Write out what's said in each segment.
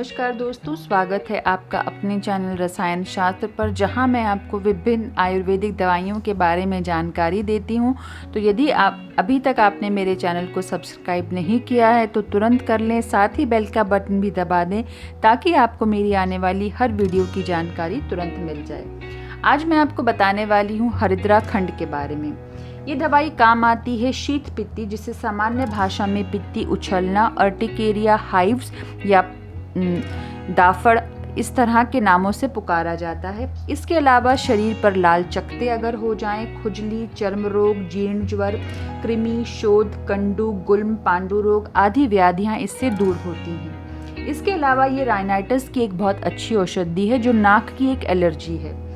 नमस्कार दोस्तों, स्वागत है आपका अपने चैनल रसायन शास्त्र पर, जहां मैं आपको विभिन्न आयुर्वेदिक दवाइयों के बारे में जानकारी देती हूं। तो यदि आप अभी तक आपने मेरे चैनल को सब्सक्राइब नहीं किया है तो तुरंत कर लें, साथ ही बेल का बटन भी दबा दें ताकि आपको मेरी आने वाली हर वीडियो की जानकारी तुरंत मिल जाए। आज मैं आपको बताने वाली हूँ हरिद्रा खंड के बारे में। ये दवाई काम आती है शीत पित्ती, जिसे सामान्य भाषा में पित्ती उछलना, अर्टिकेरिया हाइव्स या दाफड़ इस तरह के नामों से पुकारा जाता है। इसके अलावा शरीर पर लाल चकत्ते अगर हो जाएं, खुजली, चर्म रोग, जीर्ण ज्वर, कृमि, शोथ, कंडू, गुल्म, पांडु रोग आदि व्याधियां इससे दूर होती हैं। इसके अलावा ये राइनाइटिस की एक बहुत अच्छी औषधि है जो नाक की एक एलर्जी है।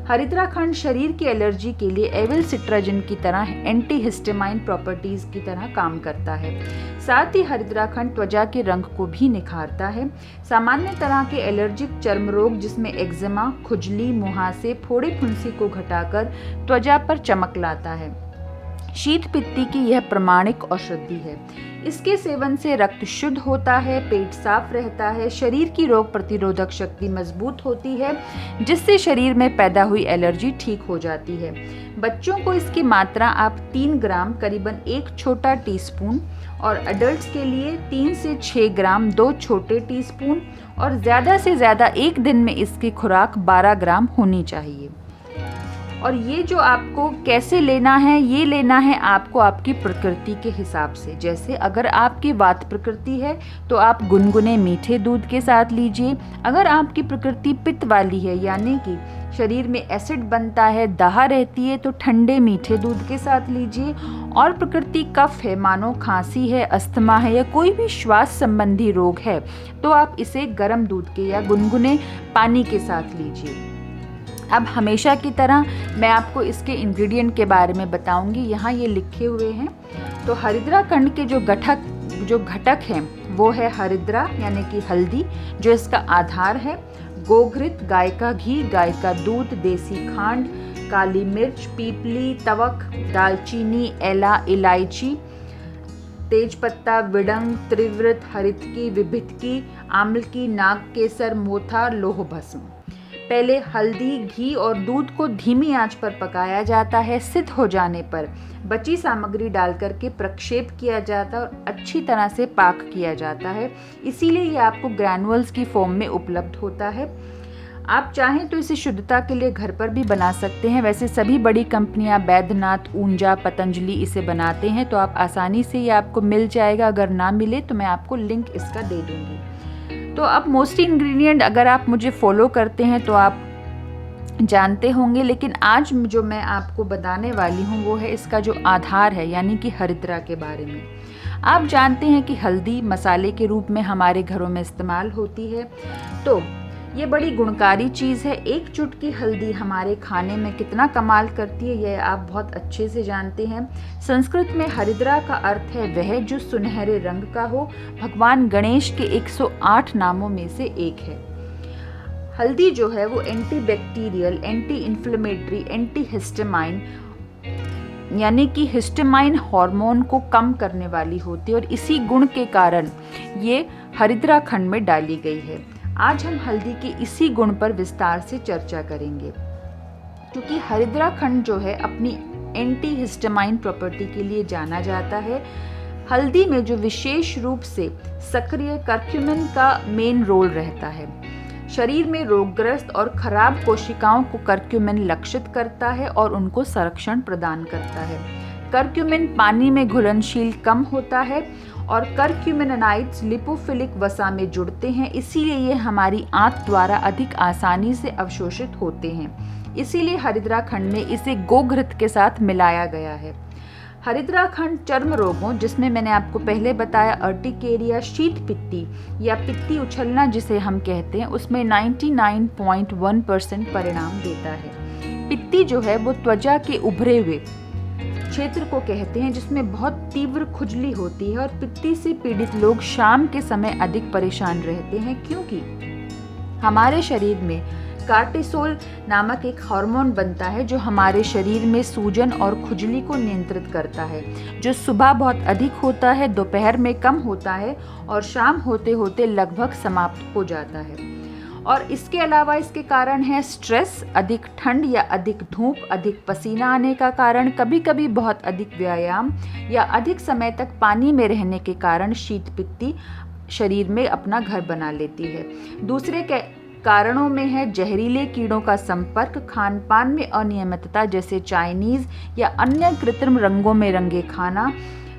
हरिद्रा खंड शरीर की एलर्जी के लिए एविलसिट्राजिन की तरह एंटीहिस्टामाइन प्रॉपर्टीज की तरह काम करता है। साथ ही हरिद्रा खंड त्वचा के रंग को भी निखारता है। सामान्य तरह के एलर्जिक चर्म रोग जिसमें एक्जिमा, खुजली, मुहासे, फोड़े फुंसी को घटाकर त्वचा पर चमक लाता है। शीत पित्ती की यह प्रमाणिक औषधि है। इसके सेवन से रक्त शुद्ध होता है, पेट साफ रहता है, शरीर की रोग प्रतिरोधक शक्ति मजबूत होती है, जिससे शरीर में पैदा हुई एलर्जी ठीक हो जाती है। बच्चों को इसकी मात्रा आप 3 ग्राम करीबन 1 छोटा टीस्पून और अडल्ट्स के लिए 3 से 6 ग्राम 2 छोटे टीस्पून और ज़्यादा से ज़्यादा एक दिन में इसकी खुराक 12 ग्राम होनी चाहिए। और ये जो आपको कैसे लेना है, ये लेना है आपको आपकी प्रकृति के हिसाब से। जैसे अगर आपकी वात प्रकृति है तो आप गुनगुने मीठे दूध के साथ लीजिए। अगर आपकी प्रकृति पित्त वाली है, यानी कि शरीर में एसिड बनता है, दाह रहती है, तो ठंडे मीठे दूध के साथ लीजिए। और प्रकृति कफ है, मानो खांसी है, अस्थमा है या कोई भी श्वास संबंधी रोग है, तो आप इसे गर्म दूध के या गुनगुने पानी के साथ लीजिए। अब हमेशा की तरह मैं आपको इसके इंग्रेडिएंट के बारे में बताऊंगी। यहाँ ये लिखे हुए हैं। तो हरिद्रा खंड के जो घटक हैं वो है हरिद्रा यानी कि हल्दी, जो इसका आधार है, गोघृत, गाय का घी, गाय का दूध, देसी खांड, काली मिर्च, पीपली, तवक, दालचीनी, एला, इलायची, तेजपत्ता, विडंग, त्रिवृत, हरितकी, विभितकी, आम्लकी, नाग केसर, मोथा, लोह भस्म। पहले हल्दी, घी और दूध को धीमी आंच पर पकाया जाता है। सिद्ध हो जाने पर बची सामग्री डालकर के प्रक्षेप किया जाता है और अच्छी तरह से पाक किया जाता है। इसीलिए ये आपको ग्रैनुअल्स की फॉर्म में उपलब्ध होता है। आप चाहें तो इसे शुद्धता के लिए घर पर भी बना सकते हैं। वैसे सभी बड़ी कंपनियां बैद्यनाथ, ऊंजा, पतंजलि इसे बनाते हैं, तो आप आसानी से ये आपको मिल जाएगा। अगर ना मिले तो मैं आपको लिंक इसका दे दूंगी। तो अब मोस्टली इंग्रेडिएंट अगर आप मुझे फॉलो करते हैं तो आप जानते होंगे, लेकिन आज जो मैं आपको बताने वाली हूँ वो है इसका जो आधार है, यानी कि हरिद्रा के बारे में। आप जानते हैं कि हल्दी मसाले के रूप में हमारे घरों में इस्तेमाल होती है, तो ये बड़ी गुणकारी चीज़ है। एक चुटकी हल्दी हमारे खाने में कितना कमाल करती है, यह आप बहुत अच्छे से जानते हैं। संस्कृत में हरिद्रा का अर्थ है वह जो सुनहरे रंग का हो। भगवान गणेश के 108 नामों में से एक है। हल्दी जो है वो antibacterial, anti inflammatory, anti histamine यानी कि हिस्टामाइन हार्मोन को कम करने वाली होती है और इसी गुण के कारण ये हरिद्रा खंड में डाली गई है। आज हम हल्दी के इसी गुण पर विस्तार से चर्चा करेंगे, क्योंकि हरिद्रा खंड जो है अपनी एंटी हिस्टामाइन प्रॉपर्टी के लिए जाना जाता है। हल्दी में जो विशेष रूप से सक्रिय कर्क्यूमिन का मेन रोल रहता है। शरीर में रोगग्रस्त और खराब कोशिकाओं को कर्क्यूमिन लक्षित करता है और उनको संरक्षण प्रदान करता है। कर्क्यूमिन पानी में घुलनशील कम होता है और कर्क्यूमिनाइड्स लिपोफिलिक वसा में जुड़ते हैं, इसीलिए ये हमारी आंत द्वारा अधिक आसानी से अवशोषित होते हैं। इसीलिए हरिद्रा खंड में इसे गोघृत के साथ मिलाया गया है। हरिद्रा खंड चर्म रोगों, जिसमें मैंने आपको पहले बताया अर्टिकेरिया, शीत पित्ती या पित्ती उछलना जिसे हम कहते हैं, उसमें 99.1% परिणाम देता है। पित्ती जो है वो त्वचा के उभरे हुए क्षेत्र को कहते हैं जिसमें बहुत तीव्र खुजली होती है, और पित्ती से पीड़ित लोग शाम के समय अधिक परेशान रहते हैं, क्योंकि हमारे शरीर में कार्टिसोल नामक एक हार्मोन बनता है जो हमारे शरीर में सूजन और खुजली को नियंत्रित करता है, जो सुबह बहुत अधिक होता है, दोपहर में कम होता है और शाम होते होते लगभग समाप्त हो जाता है। और इसके अलावा इसके कारण है स्ट्रेस, अधिक ठंड या अधिक धूप, अधिक पसीना आने का कारण, कभी कभी बहुत अधिक व्यायाम या अधिक समय तक पानी में रहने के कारण शीतपित्ती शरीर में अपना घर बना लेती है। दूसरे कारणों में है जहरीले कीड़ों का संपर्क, खान पान में अनियमितता जैसे चाइनीज या अन्य कृत्रिम रंगों में रंगे खाना,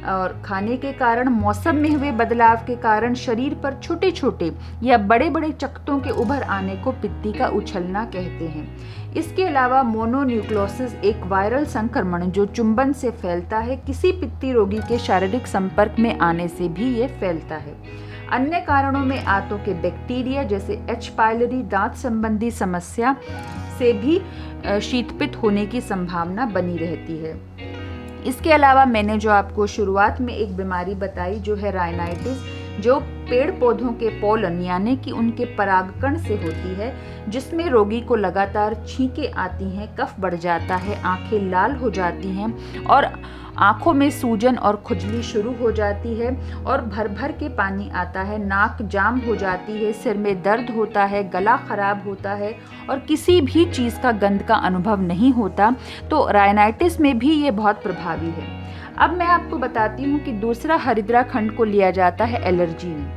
और खाने के कारण, मौसम में हुए बदलाव के कारण शरीर पर छोटे छोटे या बड़े बड़े चकत्तों के उभर आने को पित्ती का उछलना कहते हैं। इसके अलावा मोनोन्यूक्लोसिस एक वायरल संक्रमण जो चुंबन से फैलता है, किसी पित्ती रोगी के शारीरिक संपर्क में आने से भी ये फैलता है। अन्य कारणों में आंतों के बैक्टीरिया जैसे एच पाइलरी, दांत संबंधी समस्या से भी शीतपित्त होने की संभावना बनी रहती है। इसके अलावा मैंने जो आपको शुरुआत में एक बीमारी बताई जो है राइनाइटिस, जो पेड़ पौधों के पोलन यानी कि उनके परागकण से होती है, जिसमें रोगी को लगातार छींकें आती हैं, कफ बढ़ जाता है, आंखें लाल हो जाती हैं और आंखों में सूजन और खुजली शुरू हो जाती है और भर भर के पानी आता है, नाक जाम हो जाती है, सिर में दर्द होता है, गला खराब होता है और किसी भी चीज़ का गंध का अनुभव नहीं होता। तो राइनाइटिस में भी ये बहुत प्रभावी है। अब मैं आपको बताती हूँ कि दूसरा हरिद्रा खंड को लिया जाता है एलर्जी में।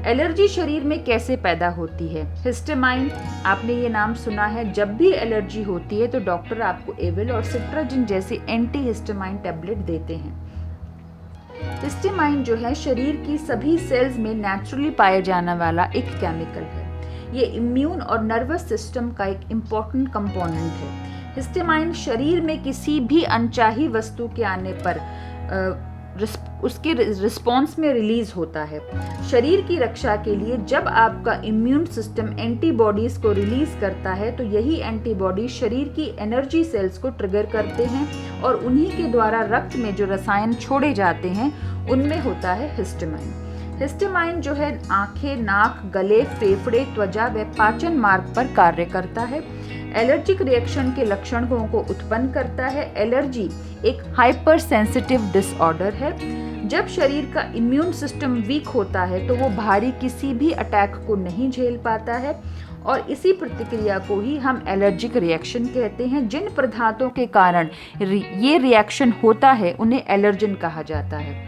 एलर्जी शरीर में कैसे पैदा होती है? हिस्टामाइन, आपने ये नाम सुना है। जब भी एलर्जी होती है तो डॉक्टर आपको एविल और सिट्राजिन जैसे एंटी हिस्टामाइन टैबलेट देते हैं। हिस्टामाइन जो है शरीर की सभी सेल्स में नेचुरली पाया जाने वाला एक केमिकल है। ये इम्यून और नर्वस सिस्टम का एक इम्पॉर्टेंट कंपोनेंट है। हिस्टामाइन शरीर में किसी भी अनचाही वस्तु के आने पर उसके रिस्पॉन्स में रिलीज होता है। शरीर की रक्षा के लिए जब आपका इम्यून सिस्टम एंटीबॉडीज को रिलीज करता है तो यही एंटीबॉडी शरीर की एनर्जी सेल्स को ट्रिगर करते हैं और उन्हीं के द्वारा रक्त में जो रसायन छोड़े जाते हैं उनमें होता है हिस्टामाइन। हिस्टामाइन जो है आंखें, नाक, गले, फेफड़े, त्वचा व पाचन मार्ग पर कार्य करता है। एलर्जिक रिएक्शन के लक्षणों को उत्पन्न करता है। एलर्जी एक हाइपर सेंसिटिव डिसऑर्डर है। जब शरीर का इम्यून सिस्टम वीक होता है तो वो भारी किसी भी अटैक को नहीं झेल पाता है और इसी प्रतिक्रिया को ही हम एलर्जिक रिएक्शन कहते हैं। जिन पदार्थों के कारण ये रिएक्शन होता है उन्हें एलर्जन कहा जाता है।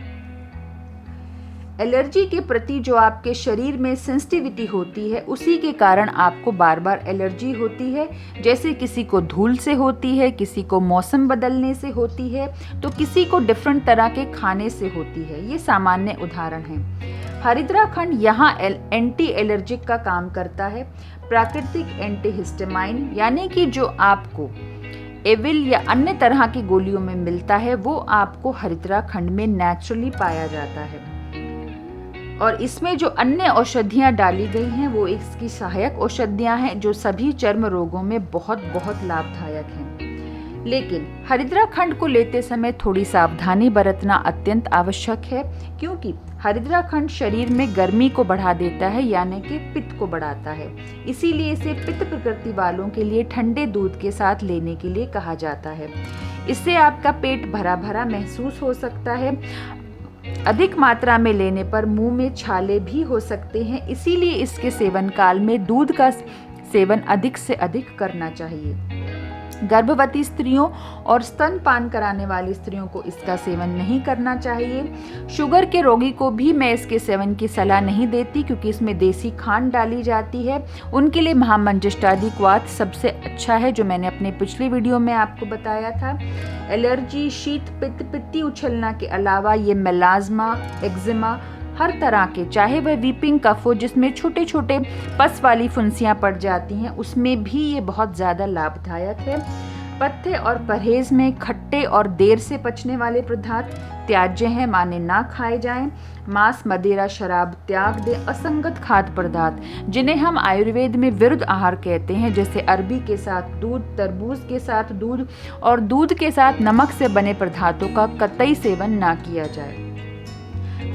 एलर्जी के प्रति जो आपके शरीर में सेंसिटिविटी होती है उसी के कारण आपको बार बार एलर्जी होती है। जैसे किसी को धूल से होती है, किसी को मौसम बदलने से होती है, तो किसी को डिफरेंट तरह के खाने से होती है। ये सामान्य उदाहरण हैं। हरिद्रा खंड यहाँ एंटी एलर्जिक का काम करता है। प्राकृतिक एंटीहिस्टामाइन यानी कि जो आपको एविल या अन्य तरह की गोलियों में मिलता है वो आपको हरिद्रा खंड में नेचुरली पाया जाता है। और इसमें जो अन्य औषधियाँ डाली गई हैं वो इसकी सहायक औषधियाँ हैं जो सभी चर्म रोगों में बहुत बहुत लाभदायक हैं। लेकिन हरिद्रा खंड को लेते समय थोड़ी सावधानी बरतना अत्यंत आवश्यक है, क्योंकि हरिद्रा खंड शरीर में गर्मी को बढ़ा देता है यानी कि पित्त को बढ़ाता है। इसीलिए इसे पित्त प्रकृति वालों के लिए ठंडे दूध के साथ लेने के लिए कहा जाता है। इससे आपका पेट भरा भरा महसूस हो सकता है। अधिक मात्रा में लेने पर मुंह में छाले भी हो सकते हैं। इसीलिए इसके सेवन काल में दूध का सेवन अधिक से अधिक करना चाहिए। गर्भवती स्त्रियों और स्तनपान कराने वाली स्त्रियों को इसका सेवन नहीं करना चाहिए। शुगर के रोगी को भी मैं इसके सेवन की सलाह नहीं देती, क्योंकि इसमें देसी खांड डाली जाती है। उनके लिए महामंजिष्टादि क्वाथ सबसे अच्छा है, जो मैंने अपने पिछले वीडियो में आपको बताया था। एलर्जी, शीत, पित्ती उछलना के अलावा ये मेलाज्मा, एक्जिमा, हर तरह के, चाहे वह वीपिंग कफ हो जिसमें छोटे छोटे पस वाली फुंसियाँ पड़ जाती हैं, उसमें भी ये बहुत ज़्यादा लाभदायक है। पथ्य और परहेज में खट्टे और देर से पचने वाले पदार्थ त्याज्य हैं, माने ना खाए जाएं। मांस, मदिरा, शराब त्याग दें। असंगत खाद्य पदार्थ जिन्हें हम आयुर्वेद में विरुद्ध आहार कहते हैं, जैसे अरबी के साथ दूध, तरबूज के साथ दूध और दूध के साथ नमक से बने पदार्थों का कतई सेवन ना किया जाए।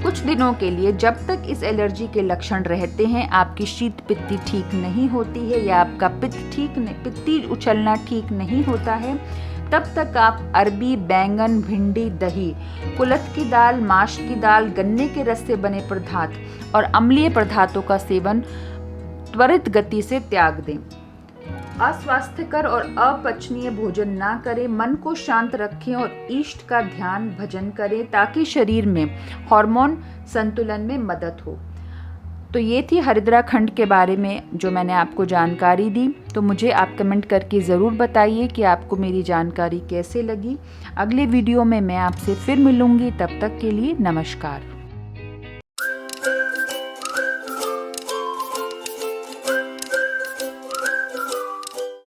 कुछ दिनों के लिए जब तक इस एलर्जी के लक्षण रहते हैं, आपकी शीत पित्ती ठीक नहीं होती है या आपका पित्ती उछलना ठीक नहीं होता है, तब तक आप अरबी, बैंगन, भिंडी, दही, कुलथ की दाल, माश की दाल, गन्ने के रस से बने पदार्थ और अम्लीय पदार्थों का सेवन त्वरित गति से त्याग दें। अस्वास्थ्यकर और अपचनीय भोजन ना करें, मन को शांत रखें और इष्ट का ध्यान भजन करें ताकि शरीर में हार्मोन संतुलन में मदद हो। तो ये थी हरिद्रा खंड के बारे में जो मैंने आपको जानकारी दी। तो मुझे आप कमेंट करके ज़रूर बताइए कि आपको मेरी जानकारी कैसे लगी। अगले वीडियो में मैं आपसे फिर मिलूँगी, तब तक के लिए नमस्कार।